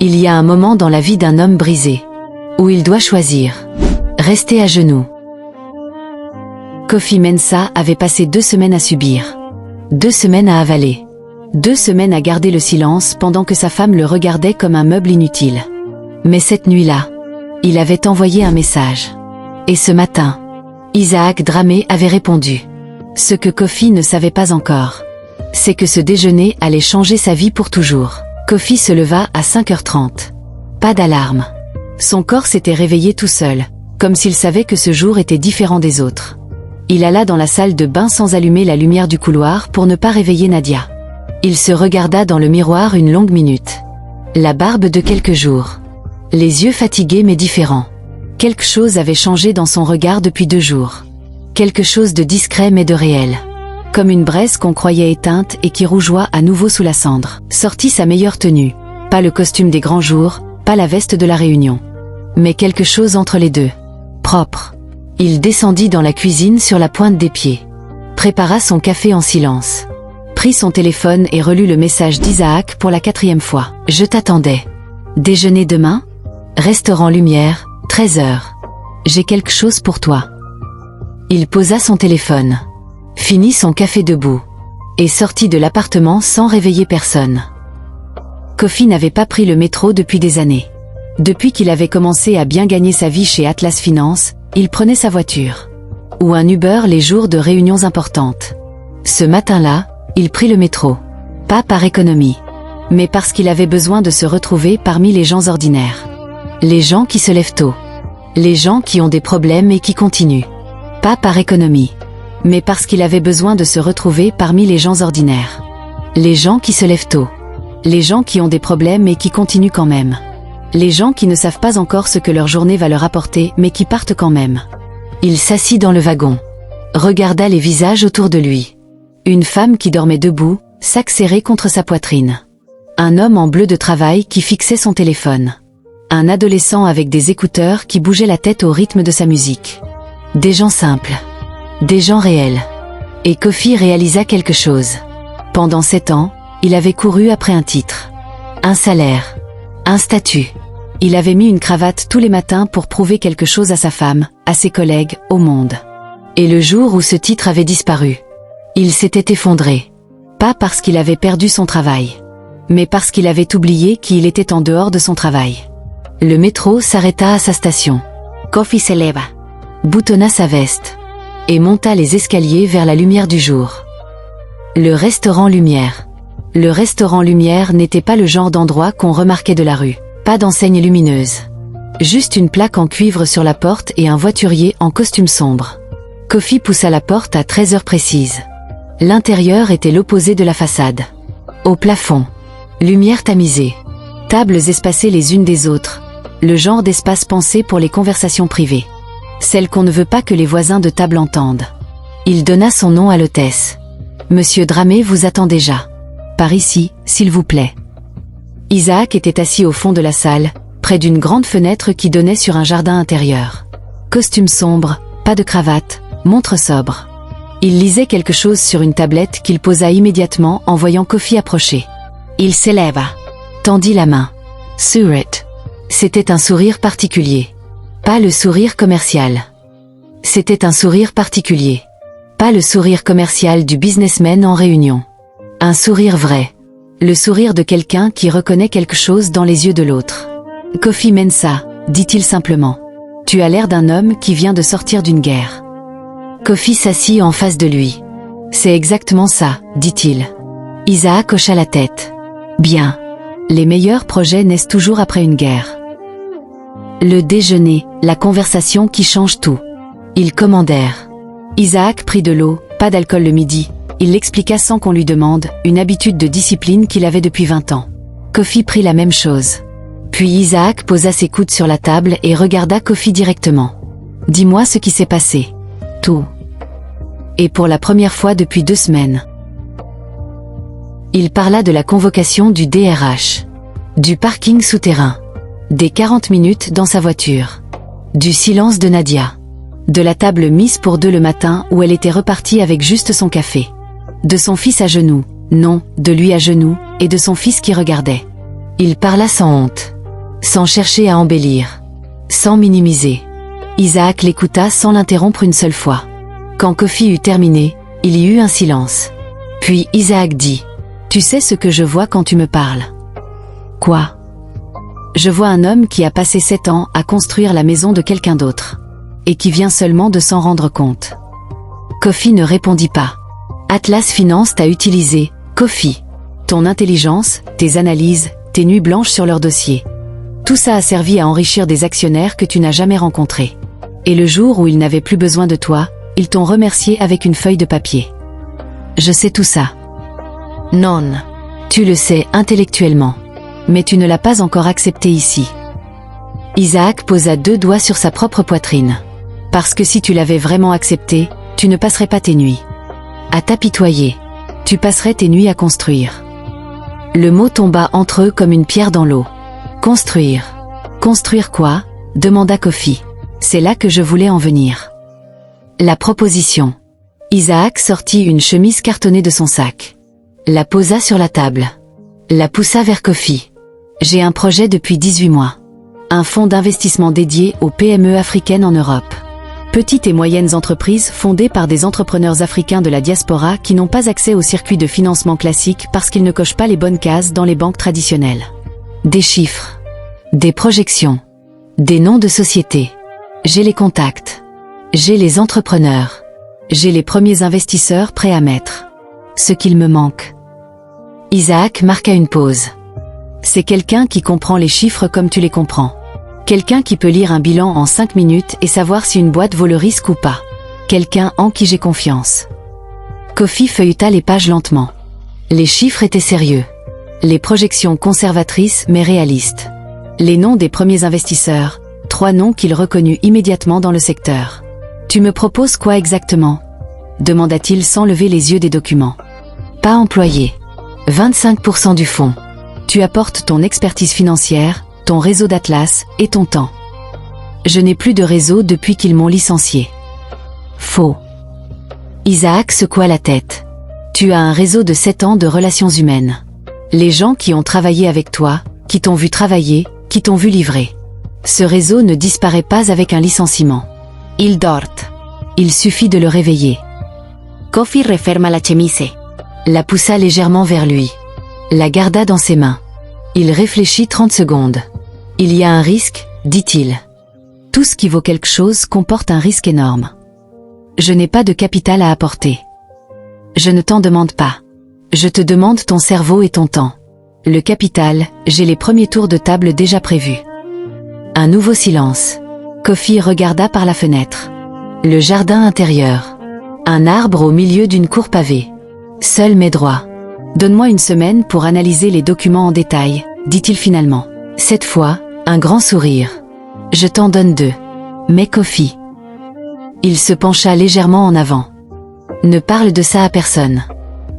Il y a un moment dans la vie d'un homme brisé, où il doit choisir. Rester à genoux. Kofi Mensah avait passé 2 semaines à subir. 2 semaines à avaler. 2 semaines à garder le silence pendant que sa femme le regardait comme un meuble inutile. Mais cette nuit-là, il avait envoyé un message. Et ce matin, Isaac Dramé avait répondu. Ce que Kofi ne savait pas encore, c'est que ce déjeuner allait changer sa vie pour toujours. Kofi se leva à 5h30. Pas d'alarme. Son corps s'était réveillé tout seul, comme s'il savait que ce jour était différent des autres. Il alla dans la salle de bain sans allumer la lumière du couloir pour ne pas réveiller Nadia. Il se regarda dans le miroir une longue minute. La barbe de quelques jours. Les yeux fatigués mais différents. Quelque chose avait changé dans son regard depuis 2 jours. Quelque chose de discret mais de réel. Comme une braise qu'on croyait éteinte et qui rougeoie à nouveau sous la cendre. Sortit sa meilleure tenue. Pas le costume des grands jours, pas la veste de la réunion. Mais quelque chose entre les deux. Propre. Il descendit dans la cuisine sur la pointe des pieds. Prépara son café en silence. Prit son téléphone et relut le message d'Isaac pour la 4e fois. Je t'attendais. Déjeuner demain? Restaurant Lumière, 13h. J'ai quelque chose pour toi. Il posa son téléphone. Finit son café debout. Et sortit de l'appartement sans réveiller personne. Kofi n'avait pas pris le métro depuis des années. Depuis qu'il avait commencé à bien gagner sa vie chez Atlas Finance, il prenait sa voiture. Ou un Uber les jours de réunions importantes. Ce matin-là, il prit le métro. Pas par économie. Mais parce qu'il avait besoin de se retrouver parmi les gens ordinaires. Les gens qui se lèvent tôt. Les gens qui ont des problèmes et qui continuent. Pas par économie. Mais parce qu'il avait besoin de se retrouver parmi les gens ordinaires. Les gens qui se lèvent tôt. Les gens qui ont des problèmes et qui continuent quand même. Les gens qui ne savent pas encore ce que leur journée va leur apporter mais qui partent quand même. Il s'assit dans le wagon. Regarda les visages autour de lui. Une femme qui dormait debout, sac serré contre sa poitrine. Un homme en bleu de travail qui fixait son téléphone. Un adolescent avec des écouteurs qui bougeait la tête au rythme de sa musique. Des gens simples. Des gens réels. Et Kofi réalisa quelque chose. Pendant 7 ans, il avait couru après un titre. Un salaire. Un statut. Il avait mis une cravate tous les matins pour prouver quelque chose à sa femme, à ses collègues, au monde. Et le jour où ce titre avait disparu, il s'était effondré. Pas parce qu'il avait perdu son travail, mais parce qu'il avait oublié qu'il était en dehors de son travail. Le métro s'arrêta à sa station. Kofi se leva. Boutonna sa veste. Et monta les escaliers vers la lumière du jour. Le restaurant Lumière. Le restaurant Lumière n'était pas le genre d'endroit qu'on remarquait de la rue. Pas d'enseigne lumineuse. Juste une plaque en cuivre sur la porte et un voiturier en costume sombre. Kofi poussa la porte à 13h précise. L'intérieur était l'opposé de la façade. Au plafond. Lumière tamisée. Tables espacées les unes des autres. Le genre d'espace pensé pour les conversations privées. Celle qu'on ne veut pas que les voisins de table entendent. Il donna son nom à l'hôtesse. Monsieur Dramé vous attend déjà. Par ici, s'il vous plaît. Isaac était assis au fond de la salle, près d'une grande fenêtre qui donnait sur un jardin intérieur. Costume sombre, pas de cravate, montre sobre. Il lisait quelque chose sur une tablette qu'il posa immédiatement en voyant Kofi approcher. Il s'éleva. Tendit la main. Sourit. C'était un sourire particulier. Pas le sourire commercial. C'était un sourire particulier. Pas le sourire commercial du businessman en réunion. Un sourire vrai. Le sourire de quelqu'un qui reconnaît quelque chose dans les yeux de l'autre. Kofi Mensah, dit-il simplement. Tu as l'air d'un homme qui vient de sortir d'une guerre. Kofi s'assit en face de lui. C'est exactement ça, dit-il. Isaac hocha la tête. Bien. Les meilleurs projets naissent toujours après une guerre. Le déjeuner, la conversation qui change tout. Ils commandèrent. Isaac prit de l'eau, pas d'alcool le midi. Il l'expliqua sans qu'on lui demande, une habitude de discipline qu'il avait depuis 20 ans. Kofi prit la même chose. Puis Isaac posa ses coudes sur la table et regarda Kofi directement. Dis-moi ce qui s'est passé. Tout. Et pour la première fois depuis 2 semaines. Il parla de la convocation du DRH. Du parking souterrain. Des 40 minutes dans sa voiture. Du silence de Nadia. De la table mise pour 2 le matin où elle était repartie avec juste son café. De son fils à genoux, non, de lui à genoux, et de son fils qui regardait. Il parla sans honte, sans chercher à embellir, sans minimiser. Isaac l'écouta sans l'interrompre une seule fois. Quand Kofi eut terminé, il y eut un silence. Puis Isaac dit : « Tu sais ce que je vois quand tu me parles ? » « Quoi ? » ?»« Je vois un homme qui a passé 7 ans à construire la maison de quelqu'un d'autre, et qui vient seulement de s'en rendre compte. » Kofi ne répondit pas. Atlas Finance t'a utilisé, Kofi. Ton intelligence, tes analyses, tes nuits blanches sur leur dossier. Tout ça a servi à enrichir des actionnaires que tu n'as jamais rencontrés. Et le jour où ils n'avaient plus besoin de toi, ils t'ont remercié avec une feuille de papier. Je sais tout ça. Non. Tu le sais intellectuellement. Mais tu ne l'as pas encore accepté ici. Isaac posa 2 doigts sur sa propre poitrine. Parce que si tu l'avais vraiment accepté, tu ne passerais pas tes nuits à t'apitoyer. Tu passerais tes nuits à construire. Le mot tomba entre eux comme une pierre dans l'eau. Construire. Construire quoi ? Demanda Kofi. C'est là que je voulais en venir. La proposition. Isaac sortit une chemise cartonnée de son sac. La posa sur la table. La poussa vers Kofi. J'ai un projet depuis 18 mois. Un fonds d'investissement dédié aux PME africaines en Europe. Petites et moyennes entreprises fondées par des entrepreneurs africains de la diaspora qui n'ont pas accès au circuit de financement classique parce qu'ils ne cochent pas les bonnes cases dans les banques traditionnelles. Des chiffres. Des projections. Des noms de sociétés. J'ai les contacts. J'ai les entrepreneurs. J'ai les premiers investisseurs prêts à mettre. Ce qu'il me manque. Isaac marqua une pause. C'est quelqu'un qui comprend les chiffres comme tu les comprends. Quelqu'un qui peut lire un bilan en 5 minutes et savoir si une boîte vaut le risque ou pas. Quelqu'un en qui j'ai confiance. Kofi feuilleta les pages lentement. Les chiffres étaient sérieux. Les projections conservatrices mais réalistes. Les noms des premiers investisseurs, 3 noms qu'il reconnut immédiatement dans le secteur. Tu me proposes quoi exactement ? Demanda-t-il sans lever les yeux des documents. Pas employé. 25% du fonds. Tu apportes ton expertise financière, ton réseau d'Atlas et ton temps. Je n'ai plus de réseau depuis qu'ils m'ont licencié. Faux. Isaac secoua la tête. Tu as un réseau de 7 ans de relations humaines. Les gens qui ont travaillé avec toi, qui t'ont vu travailler, qui t'ont vu livrer. Ce réseau ne disparaît pas avec un licenciement. Il dort. Il suffit de le réveiller. Kofi referma la chemise. La poussa légèrement vers lui. La garda dans ses mains. Il réfléchit 30 secondes. Il y a un risque, dit-il. Tout ce qui vaut quelque chose comporte un risque énorme. Je n'ai pas de capital à apporter. Je ne t'en demande pas. Je te demande ton cerveau et ton temps. Le capital, j'ai les premiers tours de table déjà prévus. Un nouveau silence. Kofi regarda par la fenêtre. Le jardin intérieur. Un arbre au milieu d'une cour pavée. Seul mais droit. Donne-moi une semaine pour analyser les documents en détail, dit-il finalement. Cette fois, un grand sourire. Je t'en donne 2. Mais Kofi. Il se pencha légèrement en avant. Ne parle de ça à personne.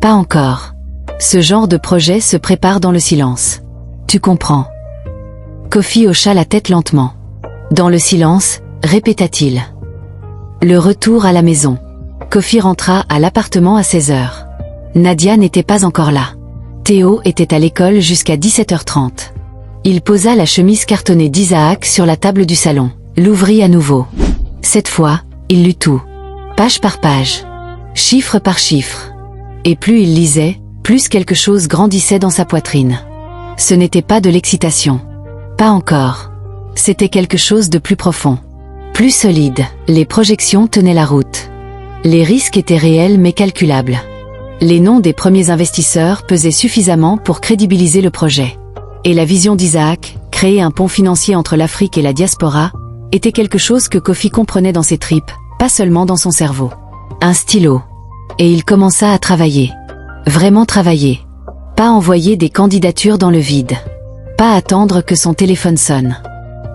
Pas encore. Ce genre de projet se prépare dans le silence. Tu comprends. Kofi hocha la tête lentement. Dans le silence, répéta-t-il. Le retour à la maison. Kofi rentra à l'appartement à 16h. Nadia n'était pas encore là. Théo était à l'école jusqu'à 17h30. Il posa la chemise cartonnée d'Isaac sur la table du salon, l'ouvrit à nouveau. Cette fois, il lut tout. Page par page. Chiffre par chiffre. Et plus il lisait, plus quelque chose grandissait dans sa poitrine. Ce n'était pas de l'excitation. Pas encore. C'était quelque chose de plus profond. Plus solide. Les projections tenaient la route. Les risques étaient réels mais calculables. Les noms des premiers investisseurs pesaient suffisamment pour crédibiliser le projet. Et la vision d'Isaac, créer un pont financier entre l'Afrique et la diaspora, était quelque chose que Kofi comprenait dans ses tripes, pas seulement dans son cerveau. Un stylo. Et il commença à travailler. Vraiment travailler. Pas envoyer des candidatures dans le vide. Pas attendre que son téléphone sonne.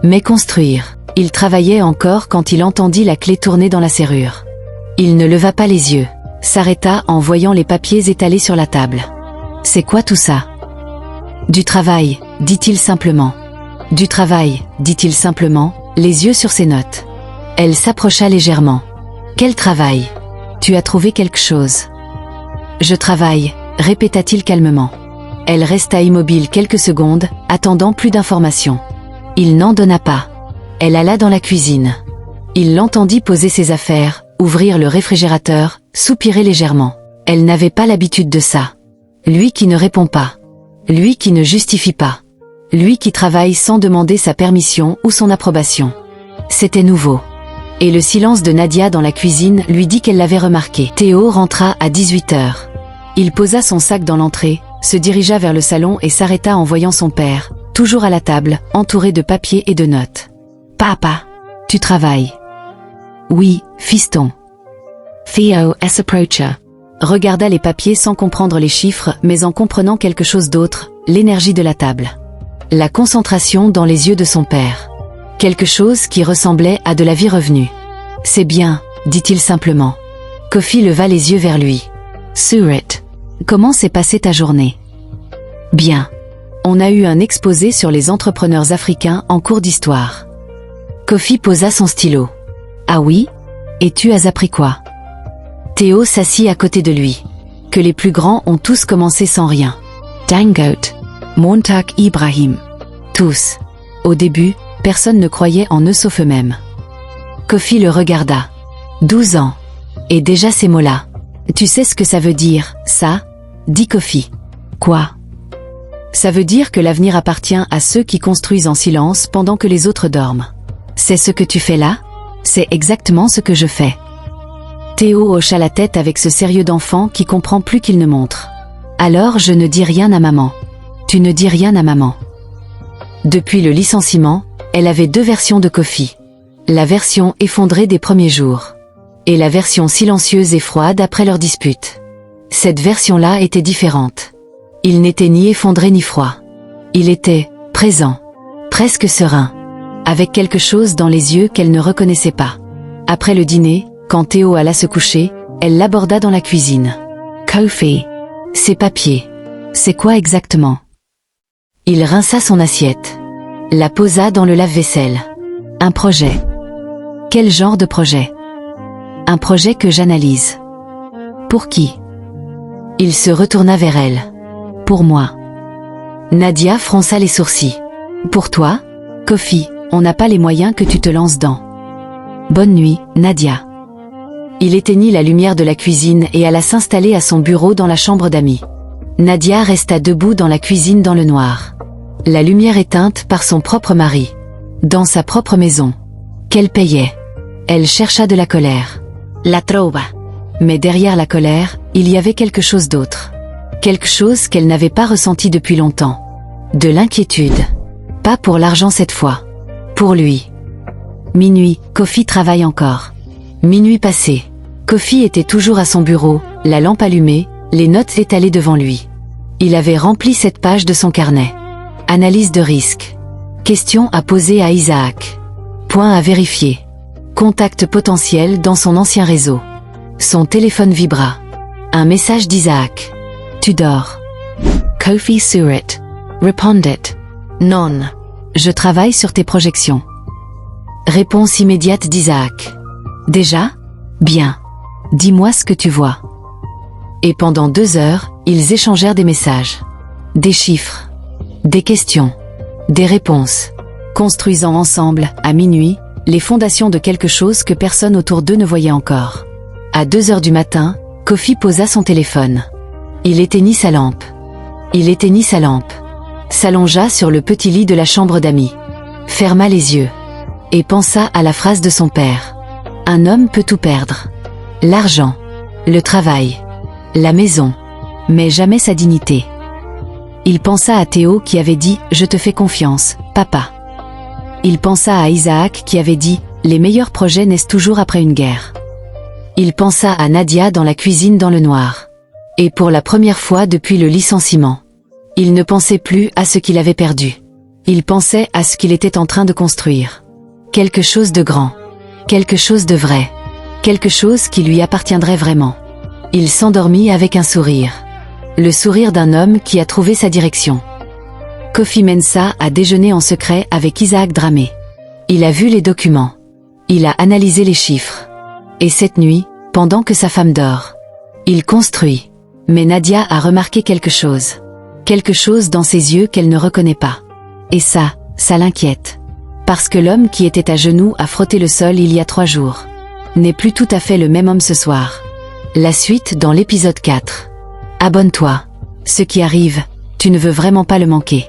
Mais construire. Il travaillait encore quand il entendit la clé tourner dans la serrure. Il ne leva pas les yeux. S'arrêta en voyant les papiers étalés sur la table. C'est quoi tout ça ? Du travail, dit-il simplement. Du travail, dit-il simplement, les yeux sur ses notes. Elle s'approcha légèrement. Quel travail ? Tu as trouvé quelque chose ? Je travaille, répéta-t-il calmement. Elle resta immobile quelques secondes, attendant plus d'informations. Il n'en donna pas. Elle alla dans la cuisine. Il l'entendit poser ses affaires, ouvrir le réfrigérateur, soupirer légèrement. Elle n'avait pas l'habitude de ça. Lui qui ne répond pas. Lui qui ne justifie pas. Lui qui travaille sans demander sa permission ou son approbation. C'était nouveau. Et le silence de Nadia dans la cuisine lui dit qu'elle l'avait remarqué. Théo rentra à 18h. Il posa son sac dans l'entrée, se dirigea vers le salon et s'arrêta en voyant son père, toujours à la table, entouré de papiers et de notes. « Papa, tu travailles ?»« Oui, fiston. » Theo s'approcha. Regarda les papiers sans comprendre les chiffres mais en comprenant quelque chose d'autre, l'énergie de la table. La concentration dans les yeux de son père. Quelque chose qui ressemblait à de la vie revenue. « C'est bien, » dit-il simplement. Kofi leva les yeux vers lui. « Surit, comment s'est passée ta journée ?»« Bien. On a eu un exposé sur les entrepreneurs africains en cours d'histoire. » Kofi posa son stylo. « Ah oui? Et tu as appris quoi ?» Théo s'assit à côté de lui. « Que les plus grands ont tous commencé sans rien. »« Dangote, Montag Ibrahim. » Tous. Au début, personne ne croyait en eux sauf eux-mêmes. Kofi le regarda. 12 ans. Et déjà ces mots-là. « Tu sais ce que ça veut dire, ça ?» dit Kofi. « Quoi ?» Ça veut dire que l'avenir appartient à ceux qui construisent en silence pendant que les autres dorment. C'est ce que tu fais là ? C'est exactement ce que je fais. Théo hocha la tête avec ce sérieux d'enfant qui comprend plus qu'il ne montre. Alors je ne dis rien à maman. Tu ne dis rien à maman. Depuis le licenciement, elle avait 2 versions de Kofi. La version effondrée des premiers jours. Et la version silencieuse et froide après leur dispute. Cette version-là était différente. Il n'était ni effondré ni froid. Il était présent, presque serein, avec quelque chose dans les yeux qu'elle ne reconnaissait pas. Après le dîner, quand Théo alla se coucher, elle l'aborda dans la cuisine. « Kofi, ces papiers, c'est quoi exactement ?» Il rinça son assiette. La posa dans le lave-vaisselle. « Un projet. »« Quel genre de projet ?»« Un projet que j'analyse. »« Pour qui ?» Il se retourna vers elle. « Pour moi. » Nadia fronça les sourcils. « Pour toi, Kofi, on n'a pas les moyens que tu te lances dans. »« Bonne nuit, Nadia. » Il éteignit la lumière de la cuisine et alla s'installer à son bureau dans la chambre d'amis. Nadia resta debout dans la cuisine dans le noir. La lumière éteinte par son propre mari. Dans sa propre maison. Qu'elle payait. Elle chercha de la colère. La trova. Mais derrière la colère, il y avait quelque chose d'autre. Quelque chose qu'elle n'avait pas ressenti depuis longtemps. De l'inquiétude. Pas pour l'argent cette fois. Pour lui. Minuit, Kofi travaille encore. Minuit passé. Kofi était toujours à son bureau, la lampe allumée, les notes étalées devant lui. Il avait rempli cette page de son carnet. Analyse de risque. Question à poser à Isaac. Point à vérifier. Contact potentiel dans son ancien réseau. Son téléphone vibra. Un message d'Isaac. Tu dors. Kofi Surit. Répondit. Non. Je travaille sur tes projections. Réponse immédiate d'Isaac. Déjà ? Bien. Dis-moi ce que tu vois. Et pendant 2 heures, ils échangèrent des messages. Des chiffres. Des questions. Des réponses. Construisant ensemble, à minuit, les fondations de quelque chose que personne autour d'eux ne voyait encore. À 2 heures du matin, Kofi posa son téléphone. Il éteignit sa lampe. Il éteignit sa lampe. S'allongea sur le petit lit de la chambre d'amis. Ferma les yeux. Et pensa à la phrase de son père. Un homme peut tout perdre. L'argent. Le travail. La maison. Mais jamais sa dignité. Il pensa à Théo qui avait dit « Je te fais confiance, papa ». Il pensa à Isaac qui avait dit « Les meilleurs projets naissent toujours après une guerre ». Il pensa à Nadia dans la cuisine dans le noir. Et pour la première fois depuis le licenciement. Il ne pensait plus à ce qu'il avait perdu. Il pensait à ce qu'il était en train de construire. Quelque chose de grand. Quelque chose de vrai. Quelque chose qui lui appartiendrait vraiment. Il s'endormit avec un sourire. Le sourire d'un homme qui a trouvé sa direction. Kofi Mensah a déjeuné en secret avec Isaac Dramé. Il a vu les documents. Il a analysé les chiffres. Et cette nuit, pendant que sa femme dort, il construit. Mais Nadia a remarqué quelque chose. Quelque chose dans ses yeux qu'elle ne reconnaît pas. Et ça l'inquiète. Parce que l'homme qui était à genoux à frotter le sol il y a 3 jours n'est plus tout à fait le même homme ce soir. La suite dans l'épisode 4. Abonne-toi. Ce qui arrive, tu ne veux vraiment pas le manquer.